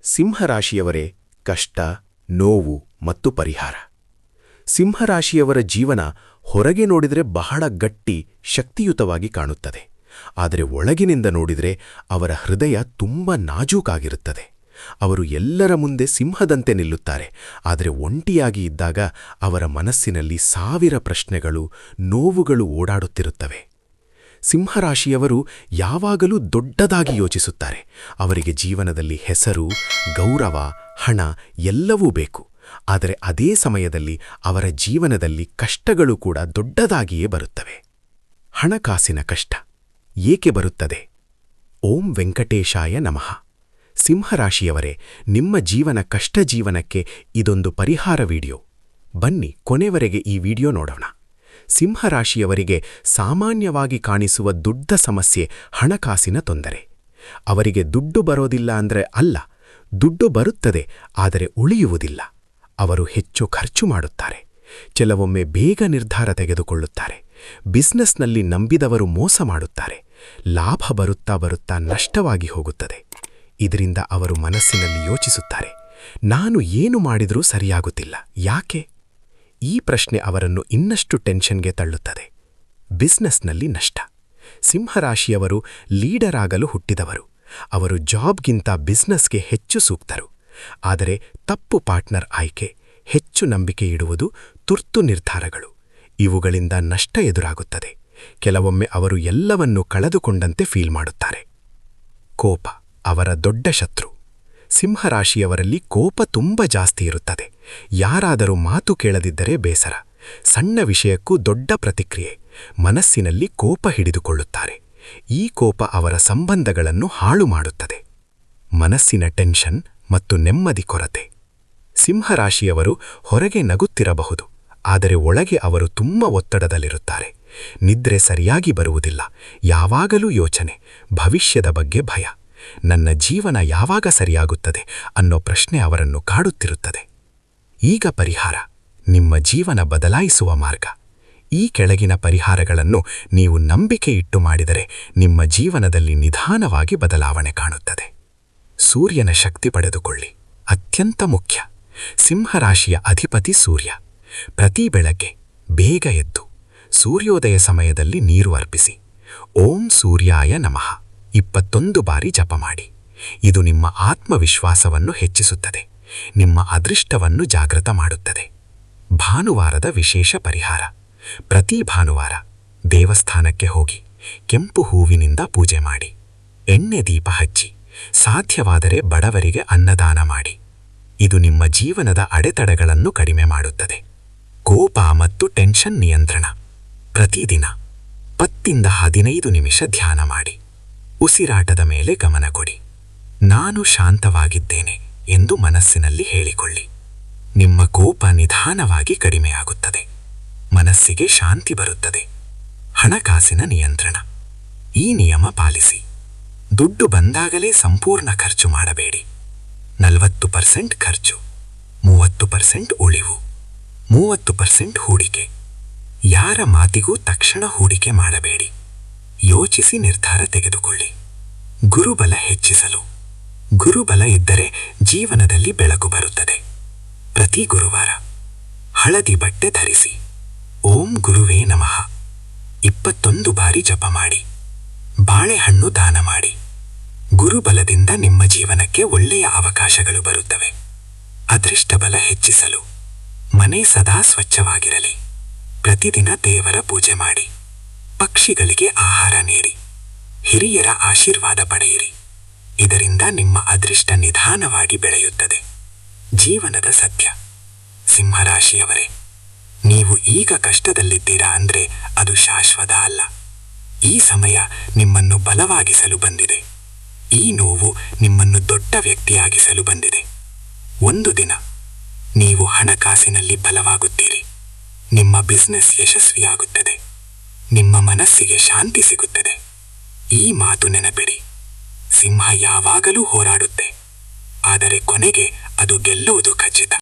ಸಿಂಹರಾಶಿಯವರೇ ಕಷ್ಟ, ನೋವು ಮತ್ತು ಪರಿಹಾರ. ಸಿಂಹರಾಶಿಯವರ ಜೀವನ ಹೊರಗೆ ನೋಡಿದರೆ ಬಹಳ ಗಟ್ಟಿ, ಶಕ್ತಿಯುತವಾಗಿ ಕಾಣುತ್ತದೆ. ಆದರೆ ಒಳಗಿನಿಂದ ನೋಡಿದರೆ ಅವರ ಹೃದಯ ತುಂಬ ನಾಜೂಕಾಗಿರುತ್ತದೆ. ಅವರು ಎಲ್ಲರ ಮುಂದೆ ಸಿಂಹದಂತೆ ನಿಲ್ಲುತ್ತಾರೆ, ಆದರೆ ಒಂಟಿಯಾಗಿ ಇದ್ದಾಗ ಅವರ ಮನಸ್ಸಿನಲ್ಲಿ ಸಾವಿರ ಪ್ರಶ್ನೆಗಳು, ನೋವುಗಳು ಓಡಾಡುತ್ತಿರುತ್ತವೆ. ಸಿಂಹರಾಶಿಯವರು ಯಾವಾಗಲೂ ದೊಡ್ಡದಾಗಿ ಯೋಚಿಸುತ್ತಾರೆ. ಅವರಿಗೆ ಜೀವನದಲ್ಲಿ ಹೆಸರು, ಗೌರವ, ಹಣ ಎಲ್ಲವೂ ಬೇಕು. ಆದರೆ ಅದೇ ಸಮಯದಲ್ಲಿ ಅವರ ಜೀವನದಲ್ಲಿ ಕಷ್ಟಗಳು ಕೂಡ ದೊಡ್ಡದಾಗಿಯೇ ಬರುತ್ತವೆ. ಹಣಕಾಸಿನ ಕಷ್ಟ ಏಕೆ ಬರುತ್ತದೆ? ಓಂ ವೆಂಕಟೇಶಾಯ ನಮಃ. ಸಿಂಹರಾಶಿಯವರೇ, ನಿಮ್ಮ ಜೀವನ ಕಷ್ಟ ಜೀವನಕ್ಕೆ ಇದೊಂದು ಪರಿಹಾರ ವಿಡಿಯೋ. ಬನ್ನಿ ಕೊನೆವರೆಗೆ ಈ ವಿಡಿಯೋ ನೋಡೋಣ. ಸಿಂಹರಾಶಿಯವರಿಗೆ ಸಾಮಾನ್ಯವಾಗಿ ಕಾಣಿಸುವ ದೊಡ್ಡ ಸಮಸ್ಯೆ ಹಣಕಾಸಿನ ತೊಂದರೆ. ಅವರಿಗೆ ದುಡ್ಡು ಬರೋದಿಲ್ಲ ಅಂದ್ರೆ ಅಲ್ಲ, ದುಡ್ಡು ಬರುತ್ತದೆ ಆದರೆ ಉಳಿಯುವುದಿಲ್ಲ. ಅವರು ಹೆಚ್ಚು ಖರ್ಚು ಮಾಡುತ್ತಾರೆ. ಕೆಲವೊಮ್ಮೆ ಬೇಗ ನಿರ್ಧಾರ ತೆಗೆದುಕೊಳ್ಳುತ್ತಾರೆ. ಬಿಸ್ನೆಸ್ನಲ್ಲಿ ನಂಬಿದವರು ಮೋಸ ಮಾಡುತ್ತಾರೆ. ಲಾಭ ಬರುತ್ತಾ ಬರುತ್ತಾ ನಷ್ಟವಾಗಿ ಹೋಗುತ್ತದೆ. ಇದರಿಂದ ಅವರು ಮನಸ್ಸಿನಲ್ಲಿ ಯೋಚಿಸುತ್ತಾರೆ, ನಾನು ಏನು ಮಾಡಿದರೂ ಸರಿಯಾಗುತ್ತಿಲ್ಲ, ಯಾಕೆ? ಈ ಪ್ರಶ್ನೆ ಅವರನ್ನು ಇನ್ನಷ್ಟು ಟೆನ್ಷನ್ಗೆ ತಳ್ಳುತ್ತದೆ. ಬಿಸ್ನೆಸ್ನಲ್ಲಿ ನಷ್ಟ. ಸಿಂಹರಾಶಿಯವರು ಲೀಡರ್ ಆಗಲು ಹುಟ್ಟಿದವರು. ಅವರು ಜಾಬ್ಗಿಂತ ಬಿಸ್ನೆಸ್ಗೆ ಹೆಚ್ಚು ಸೂಕ್ತರು. ಆದರೆ ತಪ್ಪು ಪಾರ್ಟ್ನರ್ ಆಯ್ಕೆ, ಹೆಚ್ಚು ನಂಬಿಕೆ ಇಡುವುದು, ತುರ್ತು ನಿರ್ಧಾರಗಳು ಇವುಗಳಿಂದ ನಷ್ಟ ಎದುರಾಗುತ್ತದೆ. ಕೆಲವೊಮ್ಮೆ ಅವರು ಎಲ್ಲವನ್ನೂ ಕಳೆದುಕೊಂಡಂತೆ ಫೀಲ್ ಮಾಡುತ್ತಾರೆ. ಕೋಪ ಅವರ ದೊಡ್ಡ ಶತ್ರು. ಸಿಂಹರಾಶಿಯವರಲ್ಲಿ ಕೋಪ ತುಂಬ ಜಾಸ್ತಿ ಇರುತ್ತದೆ. ಯಾರಾದರೂ ಮಾತು ಕೇಳದಿದ್ದರೆ ಬೇಸರ. ಸಣ್ಣ ವಿಷಯಕ್ಕೂ ದೊಡ್ಡ ಪ್ರತಿಕ್ರಿಯೆ. ಮನಸ್ಸಿನಲ್ಲಿ ಕೋಪ ಹಿಡಿದುಕೊಳ್ಳುತ್ತಾರೆ. ಈ ಕೋಪ ಅವರ ಸಂಬಂಧಗಳನ್ನು ಹಾಳು ಮಾಡುತ್ತದೆ. ಮನಸ್ಸಿನ ಟೆನ್ಷನ್ ಮತ್ತು ನೆಮ್ಮದಿ ಕೊರತೆ. ಸಿಂಹರಾಶಿಯವರು ಹೊರಗೆ ನಗುತ್ತಿರಬಹುದು, ಆದರೆ ಒಳಗೆ ಅವರು ತುಂಬ ಒತ್ತಡದಲ್ಲಿರುತ್ತಾರೆ. ನಿದ್ರೆ ಸರಿಯಾಗಿ ಬರುವುದಿಲ್ಲ. ಯಾವಾಗಲೂ ಯೋಚನೆ, ಭವಿಷ್ಯದ ಬಗ್ಗೆ ಭಯ. ನನ್ನ ಜೀವನ ಯಾವಾಗ ಸರಿಯಾಗುತ್ತದೆ ಅನ್ನೋ ಪ್ರಶ್ನೆ ಅವರನ್ನು ಕಾಡುತ್ತಿರುತ್ತದೆ. ಈಗ ಪರಿಹಾರ, ನಿಮ್ಮ ಜೀವನ ಬದಲಾಯಿಸುವ ಮಾರ್ಗ. ಈ ಕೆಳಗಿನ ಪರಿಹಾರಗಳನ್ನು ನೀವು ನಂಬಿಕೆ ಇಟ್ಟು ಮಾಡಿದರೆ ನಿಮ್ಮ ಜೀವನದಲ್ಲಿ ನಿಧಾನವಾಗಿ ಬದಲಾವಣೆ ಕಾಣುತ್ತದೆ. ಸೂರ್ಯನ ಶಕ್ತಿ ಪಡೆದುಕೊಳ್ಳಿ, ಅತ್ಯಂತ ಮುಖ್ಯ. ಸಿಂಹರಾಶಿಯ ಅಧಿಪತಿ ಸೂರ್ಯ. ಪ್ರತಿ ಬೆಳಗ್ಗೆ ಬೇಗ ಎದ್ದು ಸೂರ್ಯೋದಯ ಸಮಯದಲ್ಲಿ ನೀರು ಅರ್ಪಿಸಿ. ಓಂ ಸೂರ್ಯಾಯ ನಮಃ 21 ಬಾರಿ ಜಪ ಮಾಡಿ. ಇದು ನಿಮ್ಮ ಆತ್ಮವಿಶ್ವಾಸವನ್ನು ಹೆಚ್ಚಿಸುತ್ತದೆ, ನಿಮ್ಮ ಅದೃಷ್ಟವನ್ನು ಜಾಗೃತ ಮಾಡುತ್ತದೆ. ಭಾನುವಾರದ ವಿಶೇಷ ಪರಿಹಾರ. ಪ್ರತಿ ಭಾನುವಾರ ದೇವಸ್ಥಾನಕ್ಕೆ ಹೋಗಿ ಕೆಂಪು ಹೂವಿನಿಂದ ಪೂಜೆ ಮಾಡಿ. ಎಣ್ಣೆ ದೀಪ ಹಚ್ಚಿ, ಸಾಧ್ಯವಾದರೆ ಬಡವರಿಗೆ ಅನ್ನದಾನ ಮಾಡಿ. ಇದು ನಿಮ್ಮ ಜೀವನದ ಅಡೆತಡೆಗಳನ್ನು ಕಡಿಮೆ ಮಾಡುತ್ತದೆ. ಕೋಪ ಮತ್ತು ಟೆನ್ಷನ್ ನಿಯಂತ್ರಣ. ಪ್ರತಿದಿನ 10-15 ನಿಮಿಷ ಧ್ಯಾನ ಮಾಡಿ. ಉಸಿರಾಟದ ಮೇಲೆ ಗಮನ ಕೊಡಿ. ನಾನು ಶಾಂತವಾಗಿದ್ದೇನೆ ಎಂದು ಮನಸ್ಸಿನಲ್ಲಿ ಹೇಳಿಕೊಳ್ಳಿ. ನಿಮ್ಮ ಕೋಪ ನಿಧಾನವಾಗಿ ಕಡಿಮೆಯಾಗುತ್ತದೆ. ಮನಸ್ಸಿಗೆ ಶಾಂತಿ ಬರುತ್ತದೆ. ಹಣಕಾಸಿನ ನಿಯಂತ್ರಣ. ಈ ನಿಯಮ ಪಾಲಿಸಿ. ದುಡ್ಡು ಬಂದಾಗಲೇ ಸಂಪೂರ್ಣ ಖರ್ಚು ಮಾಡಬೇಡಿ. 40% ಖರ್ಚು, 30% ಉಳಿವು, 30% ಹೂಡಿಕೆ. ಯಾರ ಮಾತಿಗೂ ತಕ್ಷಣ ಹೂಡಿಕೆ ಮಾಡಬೇಡಿ. ಯೋಚಿಸಿ ನಿರ್ಧಾರ ತೆಗೆದುಕೊಳ್ಳಿ. ಗುರುಬಲ ಹೆಚ್ಚಿಸಲು. ಗುರುಬಲ ಇದ್ದರೆ ಜೀವನದಲ್ಲಿ ಬೆಳಕು ಬರುತ್ತದೆ. ಪ್ರತಿ ಗುರುವಾರ ಹಳದಿ ಬಟ್ಟೆ ಧರಿಸಿ. ಓಂ ಗುರುವೇ ನಮಃ 21 ಬಾರಿ ಜಪ ಮಾಡಿ. ಬಾಳೆಹಣ್ಣು ದಾನ ಮಾಡಿ. ಗುರುಬಲದಿಂದ ನಿಮ್ಮ ಜೀವನಕ್ಕೆ ಒಳ್ಳೆಯ ಅವಕಾಶಗಳು ಬರುತ್ತವೆ. ಅದೃಷ್ಟ ಬಲ ಹೆಚ್ಚಿಸಲು ಮನೆ ಸದಾ ಸ್ವಚ್ಛವಾಗಿರಲಿ. ಪ್ರತಿದಿನ ದೇವರ ಪೂಜೆ ಮಾಡಿ. ಪಕ್ಷಿಗಳಿಗೆ ಆಹಾರ ನೀಡಿ. ಹಿರಿಯರ ಆಶೀರ್ವಾದ ಪಡೆಯಿರಿ. ಇದರಿಂದ ನಿಮ್ಮ ಅದೃಷ್ಟ ನಿಧಾನವಾಗಿ ಬೆಳೆಯುತ್ತದೆ. ಜೀವನದ ಸತ್ಯ. ಸಿಂಹರಾಶಿಯವರೇ, ನೀವು ಈಗ ಕಷ್ಟದಲ್ಲಿದ್ದೀರಾ ಅಂದ್ರೆ ಅದು ಶಾಶ್ವತ ಅಲ್ಲ. ಈ ಸಮಯ ನಿಮ್ಮನ್ನು ಬಲವಾಗಿಸಲು ಬಂದಿದೆ. ಈ ನೋವು ನಿಮ್ಮನ್ನು ದೊಡ್ಡ ವ್ಯಕ್ತಿಯಾಗಿಸಲು ಬಂದಿದೆ. ಒಂದು ದಿನ ನೀವು ಹಣಕಾಸಿನಲ್ಲಿ ಬಲವಾಗುತ್ತೀರಿ. ನಿಮ್ಮ ಬಿಸ್ನೆಸ್ ಯಶಸ್ವಿಯಾಗುತ್ತದೆ. ನಿಮ್ಮ ಮನಸ್ಸಿಗೆ ಶಾಂತಿ ಸಿಗುತ್ತದೆ. ಈ ಮಾತು ನೆನಪಿಡಿ. ಸಿಂಹ ಯಾವಾಗಲೂ ಹೋರಾಡುತ್ತೆ, ಆದರೆ ಕೊನೆಗೆ ಅದು ಗೆಲ್ಲುವುದು ಖಚಿತ.